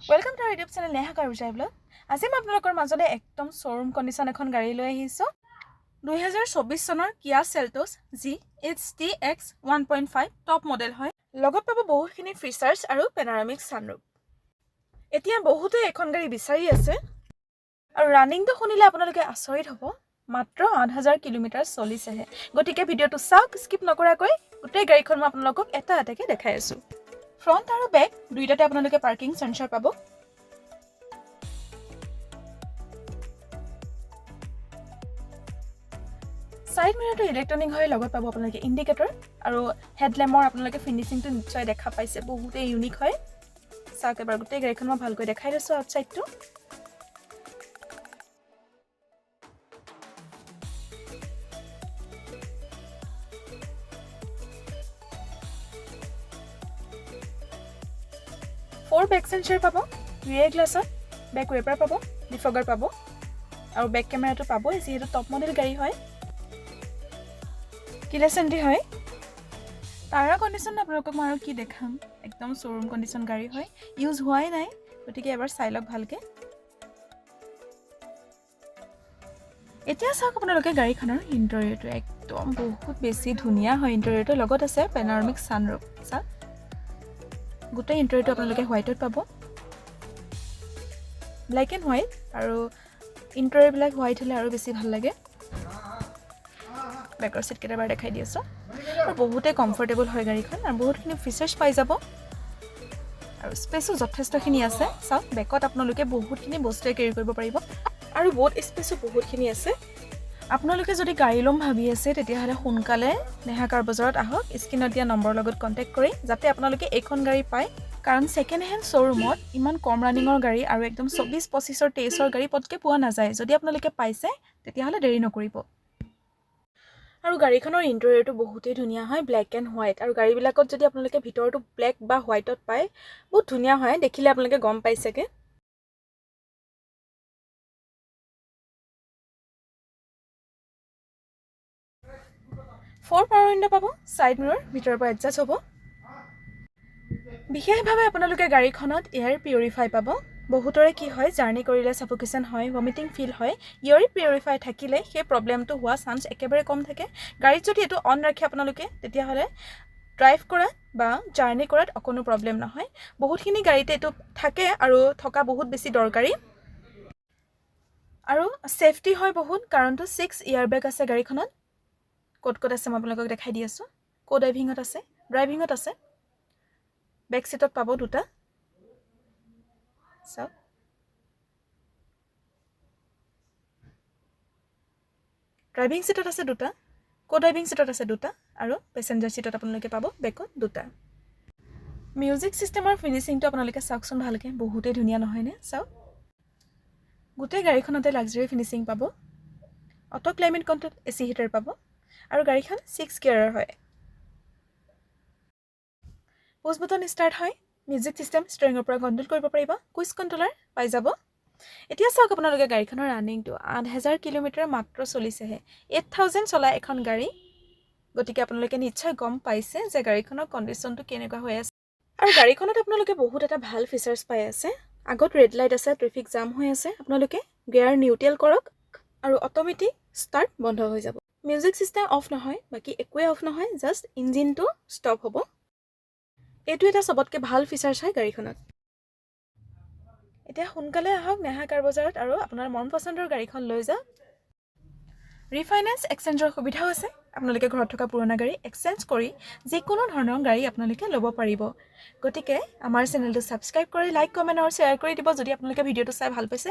Welcome to our YouTube channel Neha Car Vlog. আজি মই আপোনালোকৰ মাজলৈ একদম শোৰুম কন্ডিশন এখন গাড়ী লৈ আহিছো 2024 চনৰ Kia Seltos G HTX 1.5 top model হয় লগত পাব বহুতখিনি ফিচাৰ্ছ আৰু পেনাৰামিক সানৰুফ এতিয়া বহুতে এখন গাড়ী বিচাৰি আছে আৰু ৰানিংটো শুনিলে আপোনালোকে আচৰিত হ'ব মাত্ৰ 8000 কিলোমিটাৰ চলিছেহে গতিকে ভিডিওটো চাওক স্কিপ নকৰাকৈ গোটেই গাড়ীখন মই আপোনালোকক এটা এটাকে দেখাই আছো Front আৰু back দুইটাতে আপোনালোকে পাৰ্কিং সেন্সৰ পাব সাইড মিৰৰটো ইলেক্ট্ৰনিক হয় লগত পাব আপোনালোকে ইন্ডিকেটৰ আৰু হেডল্যাম্পৰ আপোনালোকে ফিনিশিংটো নিশ্চয় দেখা পাইছে বহুতে ইউনিক হয় চাওক এবাৰ গোটেই গাড়ীখন মই ভালকৈ দেখাই দিছো আউটসাইডটো Four back sensor পাবো rear glass back wiper পাবো defogger পাবো আৰু back camera টো পাবো যেহেতু টপ মডেল গাড়ী হয় keyless entry হয় টায়াৰ কন্ডিশন আপোনালোকক মই আৰু কি দেখাম একদম শোৰুম কন্ডিশন গাড়ী হয় ইউজ হোৱাই নাই গতিকে এবাৰ চাই লওক ভালকে এতিয়া চাওক আপোনালোকে গাড়ীখনৰ ইন্টেৰিয়ৰটো একদম বহুত বেছি ধুনীয়া হয় ইন্টেৰিয়ৰটো লগত আছে পেনাৰামিক সানৰুফ চাওক গোটেই ইন্টেৰিয়ৰটো আপোনালোকে হোৱাইটত পাব ব্ল্যাক এণ্ড হোৱাইট আৰু ইন্টেৰিয়ৰ বিলাক হোৱাইট হলে আৰু বেছি ভাল লাগে বেকৰ সিট কেইটাবাৰ দেখাই দি আছো আৰু বহুতে কমফৰ্টেবল হয় গাড়ীখন আৰু বহুতখিনি ফিচাৰ্ছ পাই যাব আৰু স্পেসও যথেষ্টখিনি আছে চাওক বেকত আপোনালোকে বহুতখিনি বস্তু কেৰি কৰিব পাৰিব আৰু বহুত স্পেসও বহুতখিনি আছে আপোনালোকে যদি গাড়ী লম ভাবি আছে তেতিয়াহলে সোনকালে নেহা কাৰ বজাৰত আহক স্ক্ৰিনত দিয়া নম্বৰ লগত কন্টাক্ট কৰি যাতে আপোনালোকে এখন গাড়ী পায় কাৰণ সেকেন্ড হ্যান্ড শোৰুমত ইমান কম ৰানিংৰ গাড়ী আৰু একদম 24-25 ৰ 23 ৰ গাড়ী পটকে পোৱা নাযায় যদি আপোনালোকে পাইছে তেতিয়াহলে দেৰি নকৰিব আৰু গাড়ীখনৰ ইন্টেৰিয়ৰটো বহুতেই ধুনীয়া হয় ব্ল্যাক এণ্ড হোৱাইট আৰু গাড়ীবিলাকত যদি আপোনালোকে ভিতৰটো ব্ল্যাক বা হোৱাইটত পায় বহুত ধুনীয়া হয় দেখিলে আপোনালোকে গম পাইছেকে Four power window পাব সাইড মিৰৰ ভিতৰৰ পৰা এডজাস্ট হ'ব বিশেষভাৱে আপোনালোকে গাড়ীখনত এয়াৰ পিউৰিফাই পাব বহুতৰে কি হয় জাৰ্নি কৰিলে সাফোকেশন হয় ভমিটিং ফিল হয় এয়াৰ পিউৰিফাই থাকিলে সেই প্ৰবলেমটো হোৱা চান্স একেবাৰে কম থাকে গাড়ীত যদি এটো অন ৰাখে আপোনালোকে তেতিয়াহলে ড্ৰাইভ কৰা বা জাৰ্নি কৰাত কোনো প্ৰবলেম নহয় বহুতখিনি গাড়ীতে এটো থাকে আৰু থকা বহুত বেছি দৰকাৰী আৰু সেফটি হয় বহুত কাৰণটো 6 এয়াৰ বেগ আছে গাড়ীখনত কোড আছে মই আপোনালোকক দেখাই দি আছো কো ড্ৰাইভিংত আছে ড্ৰাইভিংত আছে বেক সিটত পাব দুটা সো ড্ৰাইভিং সিটত আছে দুটা কো ড্ৰাইভিং সিটত আছে দুটা আৰু প্যাসেঞ্জাৰ সিটত আপোনালোকে পাব বেকত দুটা মিউজিক সিস্টেমৰ ফিনিশিংটো আপোনালোকে চাওকচোন ভালকে বহুতেই ধুনীয়া নহয় নে চাওক গোটেই গাড়ীখনতে লাক্সাৰি ফিনিশিং পাব auto climate control AC heater পাব আৰু গাড়ীখন 6 গিয়াৰৰ হয় পুশ বাটন স্টাৰ্ট হয় মিউজিক সিস্টেম ষ্টিয়াৰিংৰ পৰা কন্ট্ৰল কৰিব পাৰিব কুইজ কন্ট্ৰলাৰ পাই যাব এতিয়া চাওক আপোনালোকে গাড়ীখনৰ ৰানিংটো 8000 কিলোমিটাৰ মাত্ৰ চলিছেহে 8000 চলা এখন গাড়ী গতিকে আপোনালোকে নিশ্চয় গম পাইছে যে গাড়ীখনৰ কন্ডিশনটো কেনেকুৱা হৈ আছে আৰু গাড়ীখনত আপোনালোকে বহুত এটা ভাল ফিচাৰ্ছ পাই আছে আগত ৰেড লাইট আছে ট্ৰাফিক জাম হৈ আছে আপোনালোকে গিয়াৰ নিউট্ৰেল কৰক আৰু অটোমেটিক ষ্টাৰ্ট বন্ধ হৈ যাব মিউজিক সিস্টেম অফ নহয় বাকি একোৱে অফ নহয় জাস্ট ইঞ্জিনটো ষ্টপ হ'ব এটো এটা সবতকে ভাল ফিচাৰ্ছ হয় গাড়ীখনত এতিয়া সোনকালে আহক নেহা কাৰ বজাৰত আৰু আপোনাৰ মন পছন্দৰ গাড়ীখন লৈ যাওক ৰিফাইনান্স এক্সচেঞ্জৰ সুবিধাও আছে আপোনালোকে ঘৰত থকা পুৰণা গাড়ী এক্সচেঞ্জ কৰি যিকোনো ধৰণৰ গাড়ী আপোনালোকে ল'ব পাৰিব গতিকে আমাৰ চেনেলটো সাবস্ক্ৰাইব কৰি লাইক কমেন্ট আৰু শেয়াৰ কৰি দিব যদি আপোনালোকে ভিডিওটো চাই ভাল পাইছে